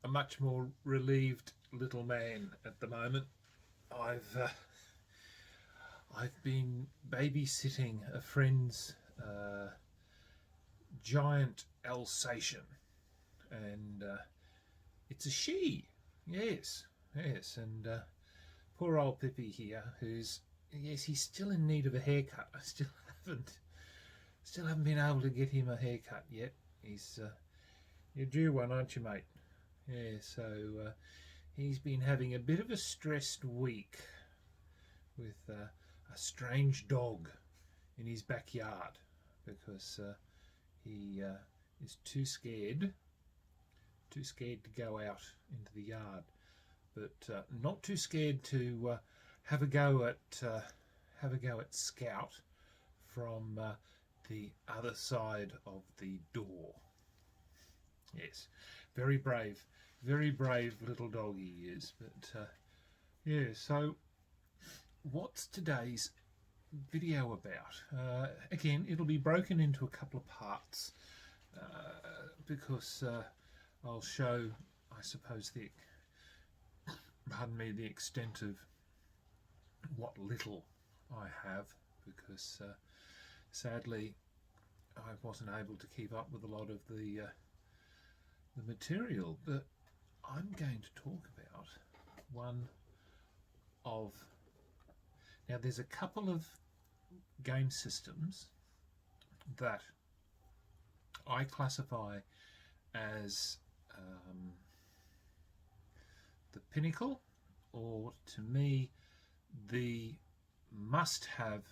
a much more relieved little man at the moment. I've been babysitting a friend's giant Alsatian, and it's a she. Yes, yes, and poor old Pippi here, who's he's still in need of a haircut. I still haven't been able to get him a haircut yet. He's you're due one, aren't you, mate? Yeah, so he's been having a bit of a stressed week with a strange dog in his backyard because he is too scared to go out into the yard, but not too scared to have a go at Scout from the other side of the door. Yes, very brave little dog he is. But yeah, so what's today's video about? Again, it'll be broken into a couple of parts because I'll show, I suppose, the extent of what little I have, because sadly I wasn't able to keep up with a lot of the material. But I'm going to talk about one of, now there's a couple of game systems that I classify as the pinnacle, or to me the must-have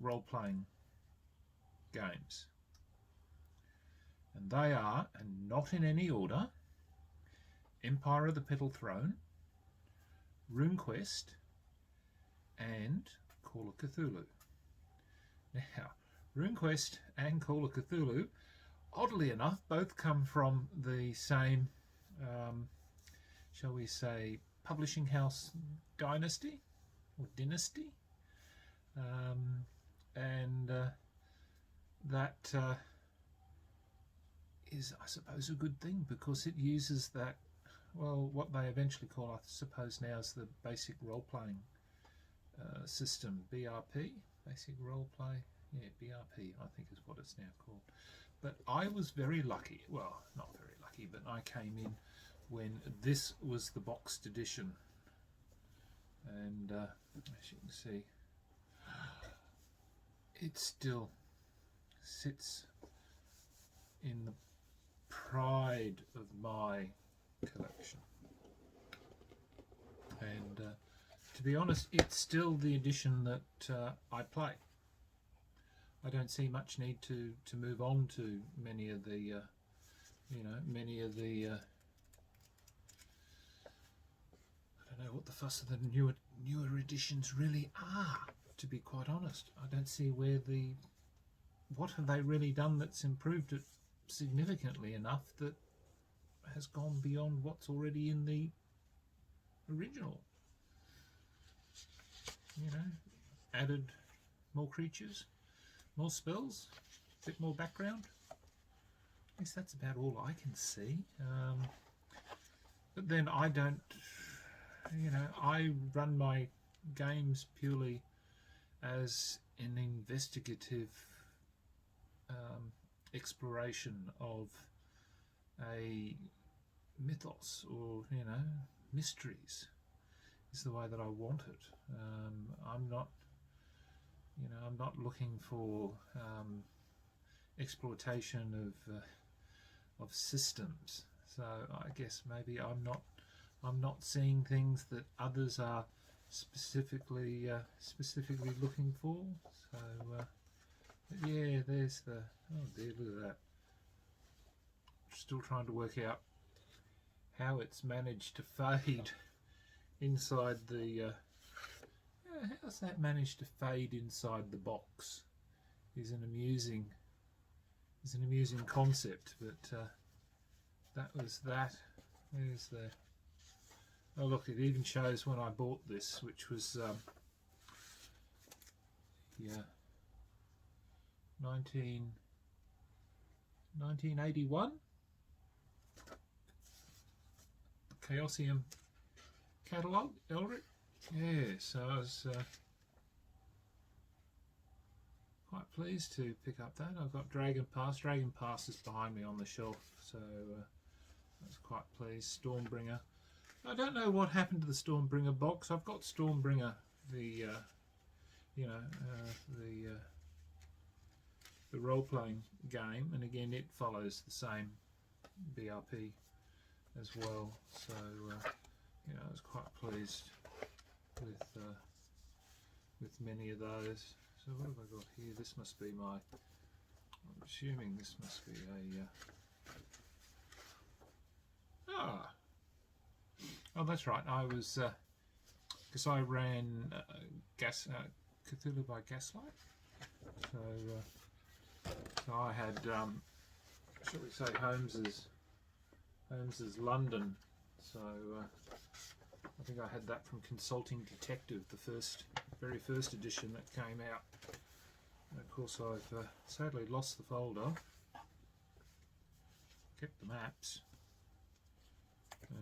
role-playing games, and they are, and not in any order, Empire of the Petal Throne, RuneQuest, and Call of Cthulhu. Now, RuneQuest and Call of Cthulhu, oddly enough, both come from the same, shall we say, publishing house dynasty or dynasty, and that is, I suppose, a good thing, because it uses that, well, what they eventually call, I suppose now, is the basic role-playing system, BRP, basic role-play, yeah, BRP I think is what it's now called. But I was very lucky, well, not very lucky, but I came in when this was the boxed edition, and as you can see, it still sits in the pride of my collection, and to be honest, it's still the edition that I play. I don't see much need to move on to many of the I don't know what the fuss of the newer editions really are, to be quite honest. I don't see what have they really done that's improved it significantly enough that has gone beyond what's already in the original. You know, added more creatures, more spells, a bit more background. I guess that's about all I can see. But then I don't, I run my games purely as an investigative exploration of a mythos, or mysteries is the way that I want it. I'm not looking for exploitation of systems. So I guess maybe I'm not seeing things that others are specifically looking for. So yeah, there's the, oh dear, look at that. Still trying to work out how it's managed to fade inside the how's that managed to fade inside the box is an amusing concept. But that was that. There's the, oh look, it even shows when I bought this, which was 1981. Chaosium catalogue, Eldritch. Yeah, so I was quite pleased to pick up that. I've got Dragon Pass. Dragon Pass is behind me on the shelf, so I was quite pleased. Stormbringer. I don't know what happened to the Stormbringer box. I've got Stormbringer, the the role-playing game, and again it follows the same BRP as well. So I was quite pleased with many of those. So what have I got here? This must be my. I'm assuming this must be a. Oh, that's right. I was because I ran Cthulhu by Gaslight. So I had, shall we say, Holmes's London. So I think I had that from Consulting Detective, the very first edition that came out. And of course, I've sadly lost the folder. Kept the maps,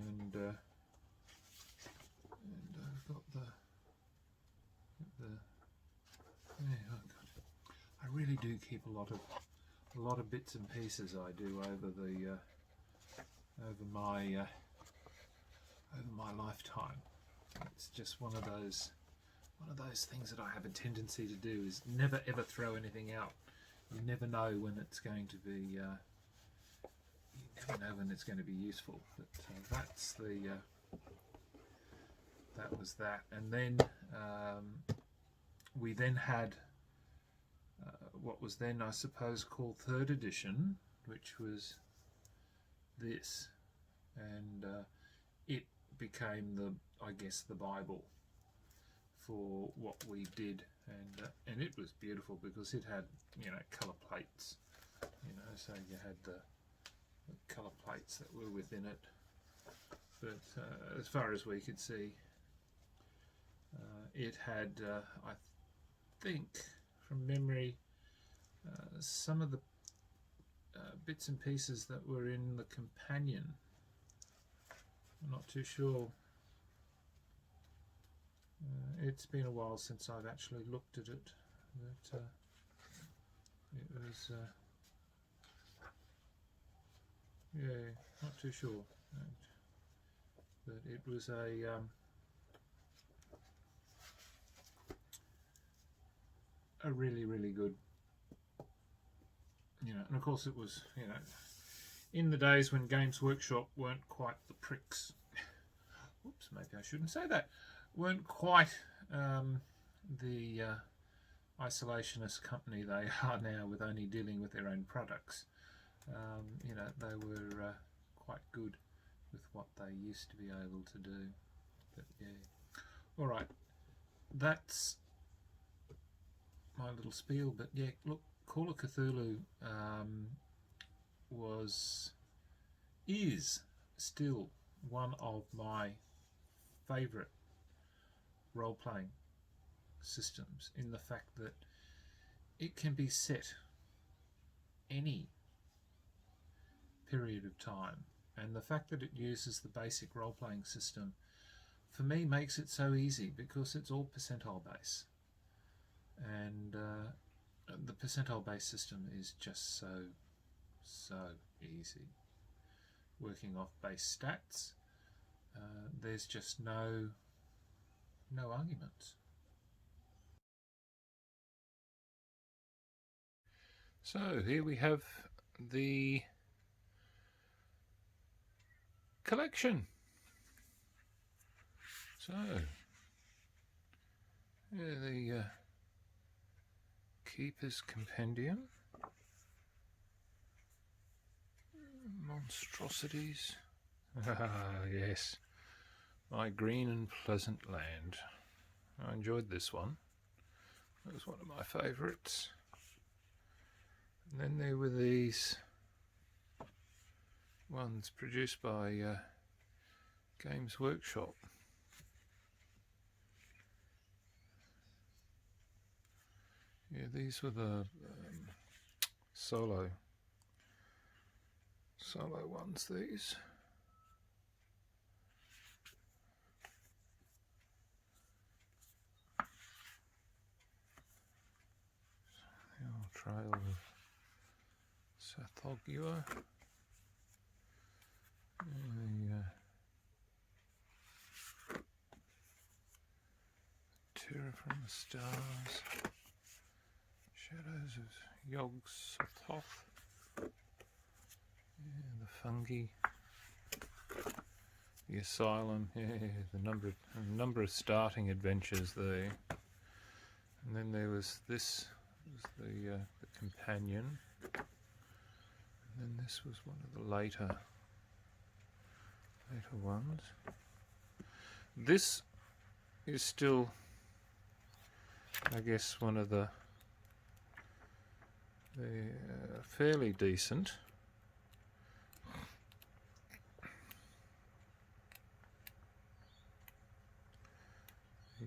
and I've got the yeah. Oh God, I really do keep a lot of bits and pieces. I do over my lifetime. It's just one of those things that I have a tendency to do, is never ever throw anything out. You never know when it's going to be. You never know when it's going to be useful. But that's the. That was that, and then we then had what was then, I suppose, called third edition, which was this, and it became I guess the Bible for what we did, and it was beautiful because it had colour plates, so you had the colour plates that were within it, but as far as we could see. It had, I think, from memory, some of the bits and pieces that were in the companion. I'm not too sure. It's been a while since I've actually looked at it, but it was, yeah, not too sure. But it was a really, really good, and of course it was, in the days when Games Workshop weren't quite the pricks. Oops, maybe I shouldn't say that. Weren't quite the isolationist company they are now, with only dealing with their own products. They were quite good with what they used to be able to do. But yeah, all right, that's my little spiel. But yeah, look, Call of Cthulhu is still one of my favourite role-playing systems, in the fact that it can be set any period of time, and the fact that it uses the basic role-playing system for me makes it so easy, because it's all percentile base, and the percentile base system is just so easy. Working off base stats, there's just no arguments. So here we have the collection. So the Keeper's Compendium, Monstrosities. Ah, yes, My Green and Pleasant Land. I enjoyed this one. It was one of my favourites. And then there were these ones produced by Games Workshop. Yeah, these were the solo ones, these. Trail of Sathogua. Terror from the Stars. Shadows of Yog-Sothoth. Yeah, the fungi. The Asylum. Yeah, the number of starting adventures there. And then there was this. Was the companion. And then this was one of the later ones. This is still, I guess, one of the fairly decent.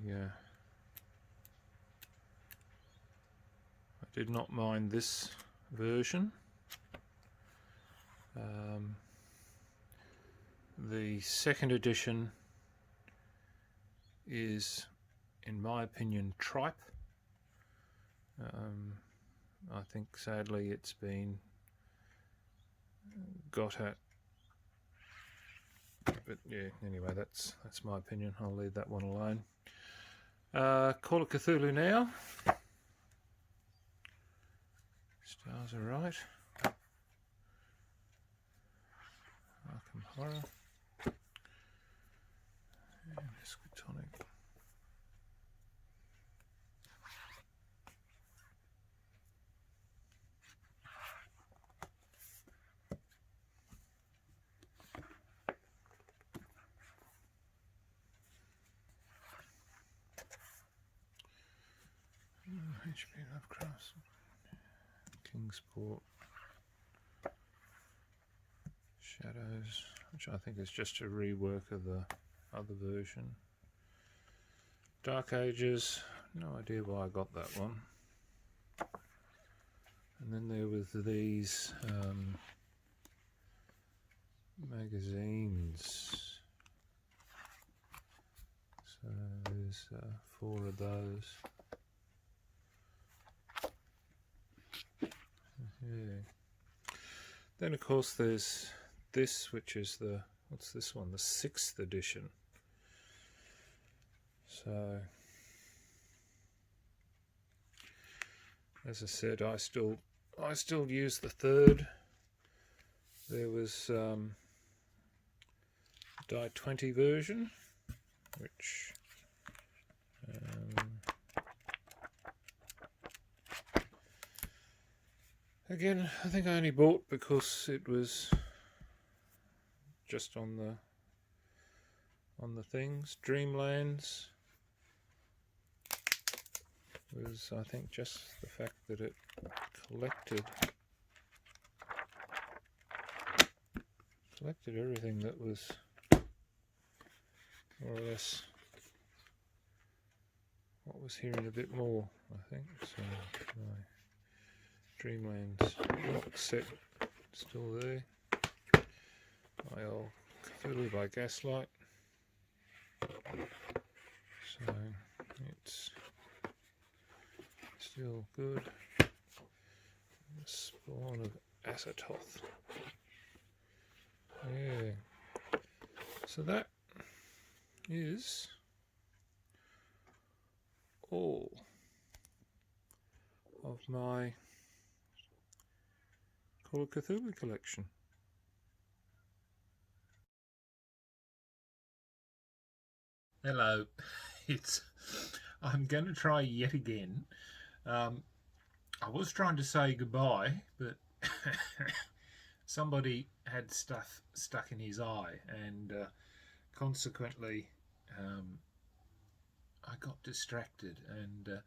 Yeah, I did not mind this version. The second edition is, in my opinion, tripe. I think sadly it's been got at, but yeah, anyway, that's my opinion. I'll leave that one alone. Call of Cthulhu now. Stars are right. Arkham Horror. And Escatonic. HP Lovecraft. Kingsport. Shadows, which I think is just a rework of the other version. Dark Ages, no idea why I got that one. And then there was these magazines. So there's 4 of those. Yeah. Then of course there's this, which is the, what's this one? The 6th edition. So, as I said, I still use the 3rd. There was Die 20 version, which again, I think I only bought because it was just on the things. Dreamlands was, I think, just the fact that it collected everything that was more or less what was here and a bit more, I think. So my Dreamlands box set still there. My old Cthulhu by Gaslight. So it's still good. The Spawn of Azathoth. Yeah. So that is all of my Call of Cthulhu collection. Hello, I'm going to try yet again. I was trying to say goodbye, but somebody had stuff stuck in his eye, and consequently I got distracted and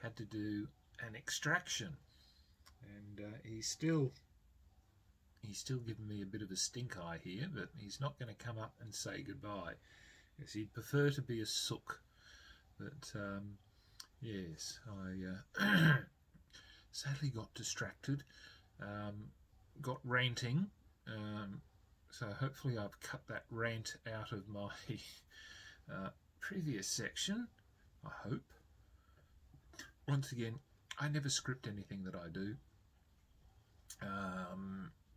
had to do an extraction, and he's still giving me a bit of a stink eye here, but he's not going to come up and say goodbye, because he'd prefer to be a sook. But yes, I sadly got distracted, got ranting, so hopefully I've cut that rant out of my previous section, I hope. Once again, I never script anything that I do.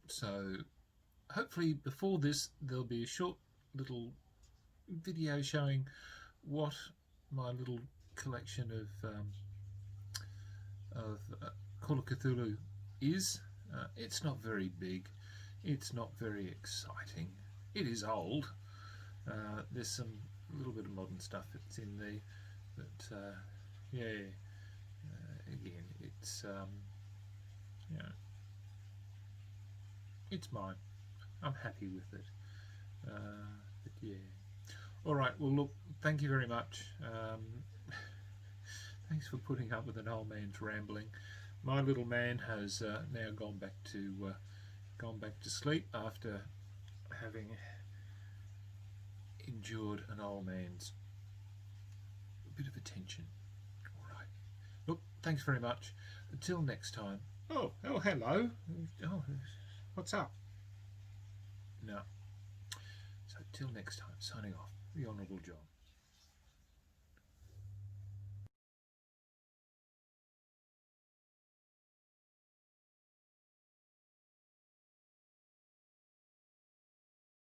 So hopefully before this there'll be a short little video showing what my little collection of Call of Cthulhu is. It's not very big, it's not very exciting, it is old. There's some little bit of modern stuff that's in there, but yeah, again, it's you know, it's mine. I'm happy with it. But yeah. All right. Well, look. Thank you very much. Thanks for putting up with an old man's rambling. My little man has now gone back to sleep after having endured an old man's bit of attention. All right. Look. Thanks very much. Until next time. Oh, hello. Oh, what's up? No. So till next time, signing off, the Honourable John.